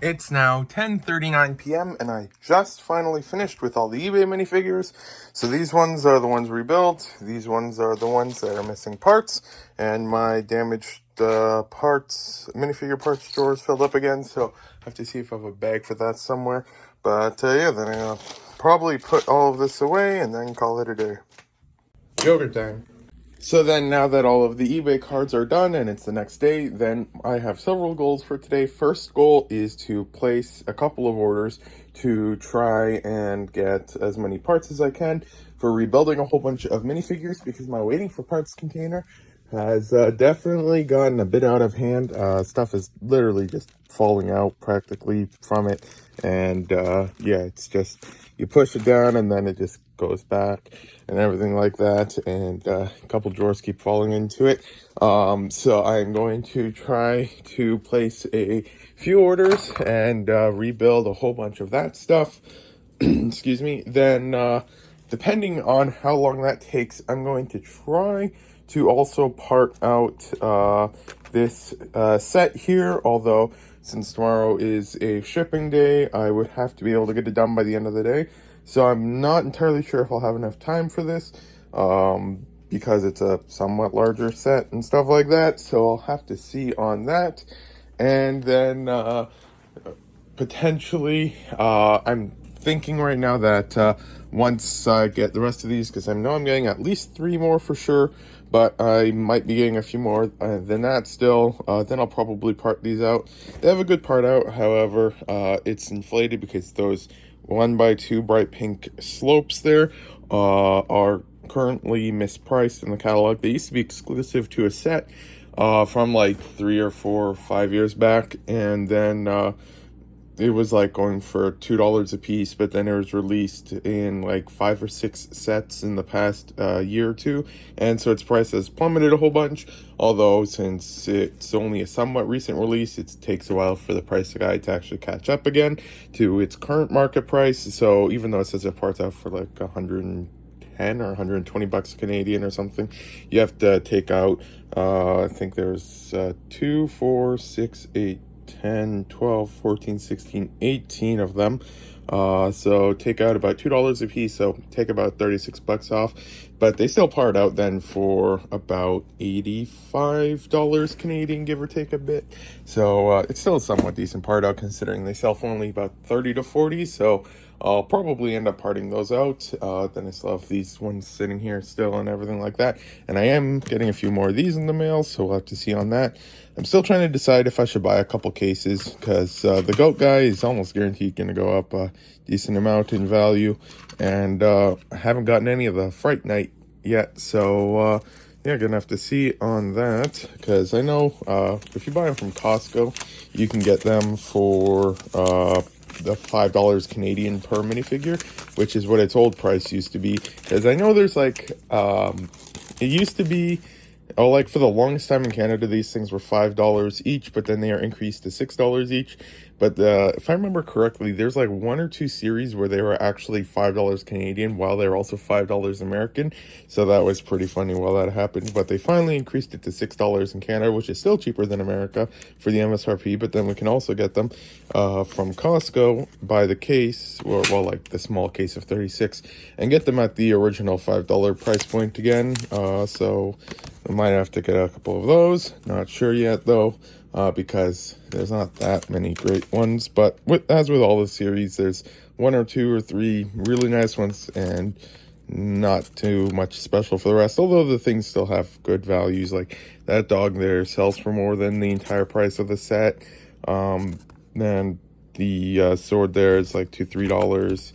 It's now 10:39 p.m. and I just finally finished with all the eBay minifigures. So these ones are the ones rebuilt, these ones are the ones that are missing parts, and my damaged parts, minifigure parts drawer is filled up again, so I have to see if I have a bag for that somewhere. But yeah, then I'm gonna probably put all of this away and then call it a day. Yogurt time. So then now that all of the eBay cards are done and it's the next day, then I have several goals for today. First goal is to place a couple of orders to try and get as many parts as I can for rebuilding a whole bunch of minifigures, because my waiting for parts container has definitely gotten a bit out of hand. Stuff is literally just falling out practically from it, and yeah, it's just, you push it down and then it just goes back and everything like that, and a couple drawers keep falling into it. So I'm going to try to place a few orders and rebuild a whole bunch of that stuff. Excuse me. Then depending on how long that takes, I'm going to try to also part out this set here, although since tomorrow is a shipping day, I would have to be able to get it done by the end of the day. So I'm not entirely sure if I'll have enough time for this, because it's a somewhat larger set and stuff like that. So I'll have to see on that. And then potentially, I'm thinking right now that once I get the rest of these, because I know I'm getting at least 3 more for sure, but I might be getting a few more than that still, then I'll probably part these out. They have a good part out, however, it's inflated because those 1x2 bright pink slopes there are currently mispriced in the catalog. They used to be exclusive to a set from like 3 or 4 or 5 years back, and then it was like going for $2 a piece, but then it was released in like 5 or 6 sets in the past year or two, and so its price has plummeted a whole bunch. Although since it's only a somewhat recent release, it takes a while for the price of guide to actually catch up again to its current market price. So even though it says it parts out for like 110 or 120 bucks Canadian or something, you have to take out I think there's 2, 4, 6, 8, 10, 12, 14, 16, 18 of them. So take out about $2 a piece, so take about 36 bucks off. But they still part out then for about $85 Canadian, give or take a bit. So it's still a somewhat decent part out, considering they sell for only about 30 to 40. So I'll probably end up parting those out. Then I still have these ones sitting here still and everything like that. And I am getting a few more of these in the mail, so we'll have to see on that. I'm still trying to decide if I should buy a couple cases, because the goat guy is almost guaranteed going to go up a decent amount in value. And I haven't gotten any of the Fright Night yet, so yeah, gonna have to see on that, because I know if you buy them from Costco, you can get them for the $5 Canadian per minifigure, which is what its old price used to be. Because I know there's like it used to be, oh, like for the longest time in Canada, these things were $5 each, but then they are increased to $6 each. But if I remember correctly, there's like 1 or 2 series where they were actually $5 Canadian while they were also $5 American. So that was pretty funny while that happened. But they finally increased it to $6 in Canada, which is still cheaper than America for the MSRP. But then we can also get them from Costco by the case, or well, like the small case of 36, and get them at the original $5 price point again. So I might have to get a couple of those. Not sure yet though. Because there's not that many great ones, but as with all the series, there's 1 or 2 or 3 really nice ones and not too much special for the rest, although the things still have good values. Like that dog there sells for more than the entire price of the set, and the sword there is like $2-3,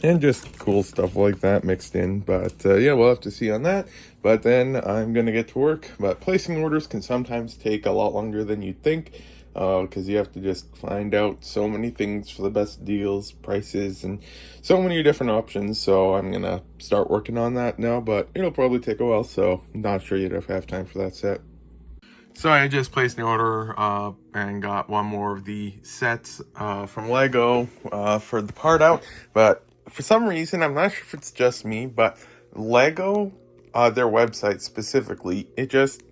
and just cool stuff like that mixed in. But yeah, we'll have to see on that. But then I'm gonna get to work. But placing orders can sometimes take a lot longer than you'd think, because you have to just find out so many things for the best deals, prices, and so many different options. So I'm gonna start working on that now, but it'll probably take a while, so I'm not sure you'd have time for that set. So I just placed the order and got one more of the sets from Lego for the part out. But for some reason, I'm not sure if it's just me, but Lego, their website specifically, it just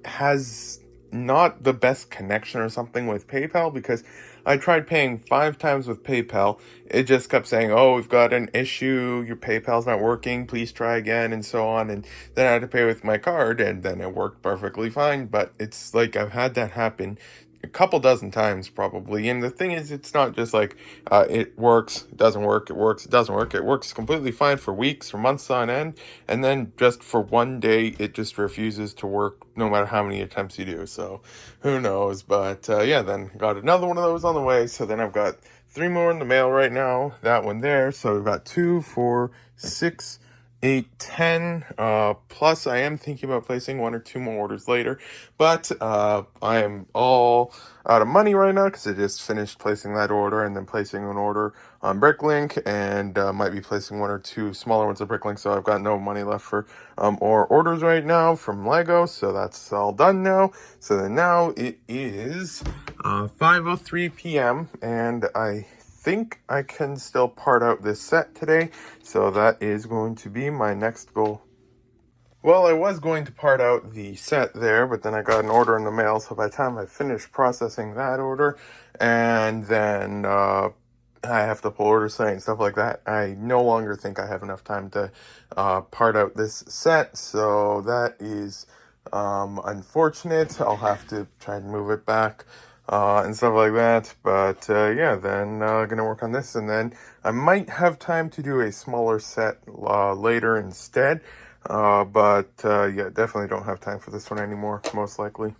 has not the best connection or something with PayPal, because I tried paying 5 times with PayPal. It just kept saying, oh, we've got an issue, your PayPal's not working, please try again, and so on. And then I had to pay with my card, and then it worked perfectly fine. But it's like I've had that happen a couple dozen times probably. And the thing is, it's not just like it works, it doesn't work, it works, it doesn't work. It works completely fine for weeks or months on end, and then just for one day it just refuses to work no matter how many attempts you do. So who knows? But yeah, then got another one of those on the way. So then I've got 3 more in the mail right now, that one there. So we've got 2, 4, 6, 8, 10. Plus I am thinking about placing 1 or 2 more orders later, but I am all out of money right now because I just finished placing that order and then placing an order on Bricklink, and might be placing 1 or 2 smaller ones at Bricklink. So I've got no money left for or orders right now from Lego. So that's all done now. So then now it is 5:03 p.m. and I think I can still part out this set today, so that is going to be my next goal. Well, I was going to part out the set there, but then I got an order in the mail, so by the time I finished processing that order, and then I have to pull orders tonight and stuff like that, I no longer think I have enough time to part out this set, so that is unfortunate. I'll have to try and move it back and stuff like that. But yeah, then gonna work on this, and then I might have time to do a smaller set later instead. But yeah, definitely don't have time for this one anymore, most likely.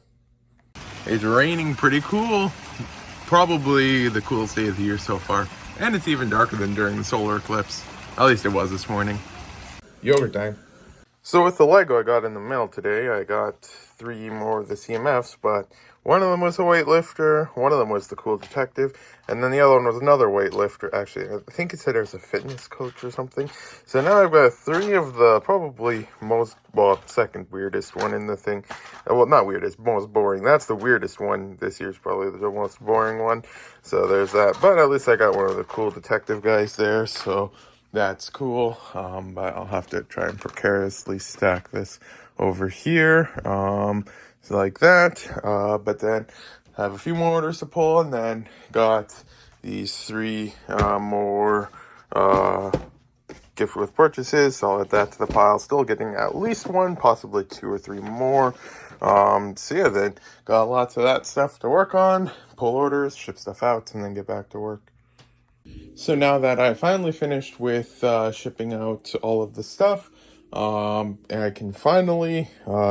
It's raining pretty cool. Probably the coolest day of the year so far. And it's even darker than during the solar eclipse. At least it was this morning. Yogurt time. So with the Lego I got in the mail today, I got 3 more of the CMFs, but one of them was a weightlifter, one of them was the cool detective, and then the other one was another weightlifter. Actually, I think it said it was a fitness coach or something. So now I've got 3 of the probably second weirdest one in the thing. Well, not weirdest, most boring. That's the weirdest one. This year's probably the most boring one. So there's that. But at least I got one of the cool detective guys there, so that's cool. But I'll have to try and precariously stack this over here. So like that. But then I have a few more orders to pull, and then got these 3 more gift with purchases. So I'll add that to the pile. Still getting at least 1, possibly 2 or 3 more. So yeah, then got lots of that stuff to work on, pull orders, ship stuff out, and then get back to work. So now that I finally finished with shipping out all of the stuff, and I can finally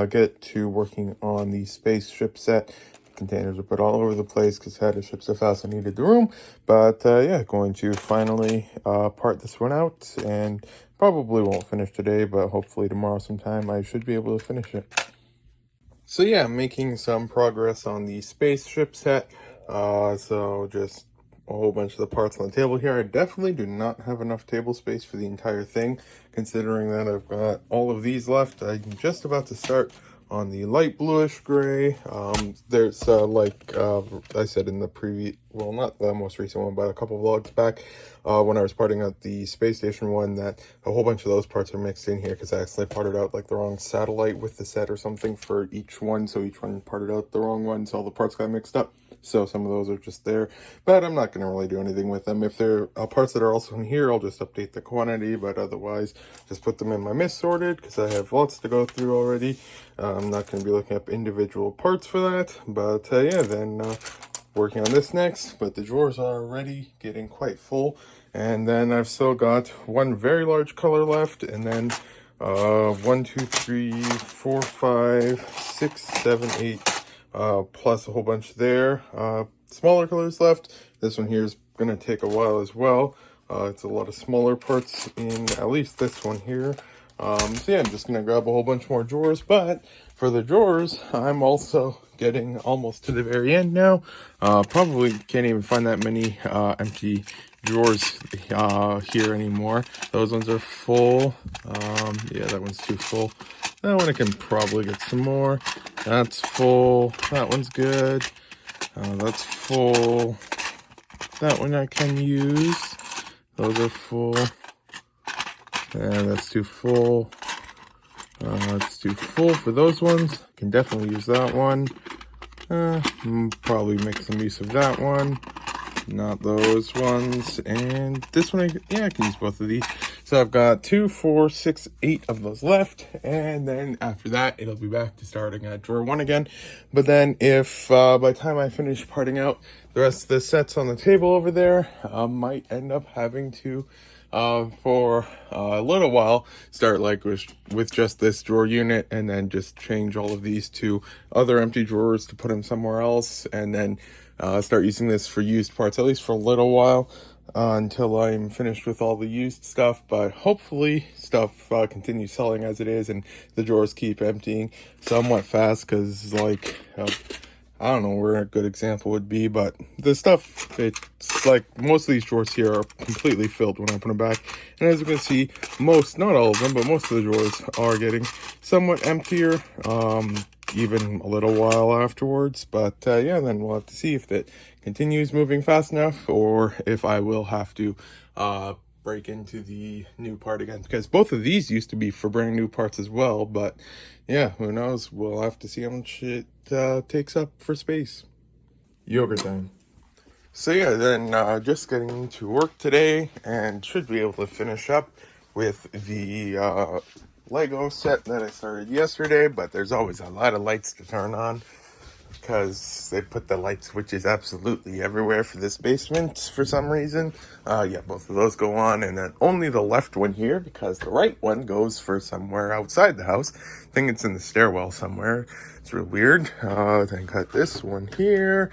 get to working on the spaceship set. Containers are put all over the place because I had to ship stuff out, so I needed the room. But yeah, going to finally part this one out, and probably won't finish today, but hopefully tomorrow sometime I should be able to finish it. So yeah, I'm making some progress on the spaceship set. So just a whole bunch of the parts on the table here. I definitely do not have enough table space for the entire thing, considering that I've got all of these left. I'm just about to start on the light bluish gray. There's like I said in the previous, well, not the most recent one, but a couple vlogs back, when I was parting out the space station one, that a whole bunch of those parts are mixed in here because I accidentally parted out like the wrong satellite with the set or something for each one, so each one parted out the wrong one, so all the parts got mixed up. So some of those are just there, but I'm not going to really do anything with them. If there are parts that are also in here, I'll just update the quantity, but otherwise just put them in my mis-sorted because I have lots to go through already. I'm not going to be looking up individual parts for that, but yeah, then working on this next. But the drawers are already getting quite full, and then I've still got 1 very large color left, and then 1, 2, 3, 4, 5, 6, 7, 8, plus a whole bunch there. Smaller colors left. This one here is going to take a while as well. It's a lot of smaller parts in at least this one here. So yeah, I'm just going to grab a whole bunch more drawers, but for the drawers, I'm also getting almost to the very end now. Probably can't even find that many empty drawers here anymore. Those ones are full. Yeah, that one's too full. That one I can probably get some more. That's full. That one's good. That's full. That one I can use. Those are full. And that's too full. It's too full for those ones. Can definitely use that one. Probably make some use of that one, not those ones, and this one, I can use both of these. So I've got 2, 4, 6, 8 of those left, and then after that, it'll be back to starting at drawer 1 again. But then if by the time I finish parting out the rest of the sets on the table over there, I might end up having to, for a little while, start like with just this drawer unit, and then just change all of these to other empty drawers to put them somewhere else, and then start using this for used parts, at least for a little while, until I'm finished with all the used stuff. But hopefully stuff continues selling as it is, and the drawers keep emptying somewhat fast, because like I don't know where a good example would be, but the stuff, it's like most of these drawers here are completely filled when I put them back. And as you can see, not all of them, but most of the drawers are getting somewhat emptier, even a little while afterwards. But yeah, then we'll have to see if that continues moving fast enough, or if I will have to break into the new part again, because both of these used to be for brand new parts as well. But yeah, who knows, we'll have to see how much it takes up for space. Yogurt time. So yeah, then just getting to work today, and should be able to finish up with the Lego set that I started yesterday. But there's always a lot of lights to turn on, because they put the light switches absolutely everywhere for this basement for some reason. Yeah, both of those go on, and then only the left one here, because the right one goes for somewhere outside the house. I think it's in the stairwell somewhere. It's real weird. Then got this one here,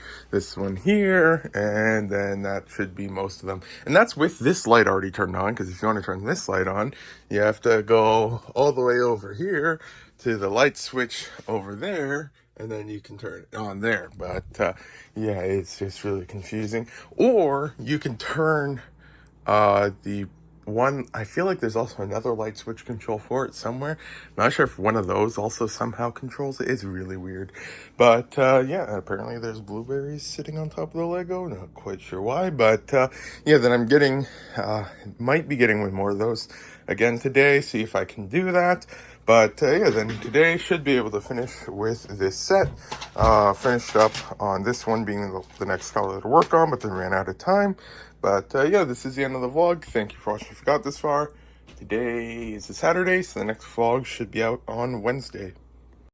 and then that should be most of them. And that's with this light already turned on, because if you want to turn this light on, you have to go all the way over here to the light switch over there, and then you can turn it on there. But yeah, it's just really confusing. Or you can turn the one, I feel like there's also another light switch control for it somewhere. I'm not sure if one of those also somehow controls it. It's really weird. But yeah, apparently there's blueberries sitting on top of the Lego. Not quite sure why, but yeah, then I'm getting, might be getting with more of those again today, see if I can do that. But yeah, then today should be able to finish with this set. Finished up on this one being the next color to work on, but then ran out of time. But yeah, this is the end of the vlog. Thank you for watching if you got this far. Today is a Saturday, so the next vlog should be out on Wednesday.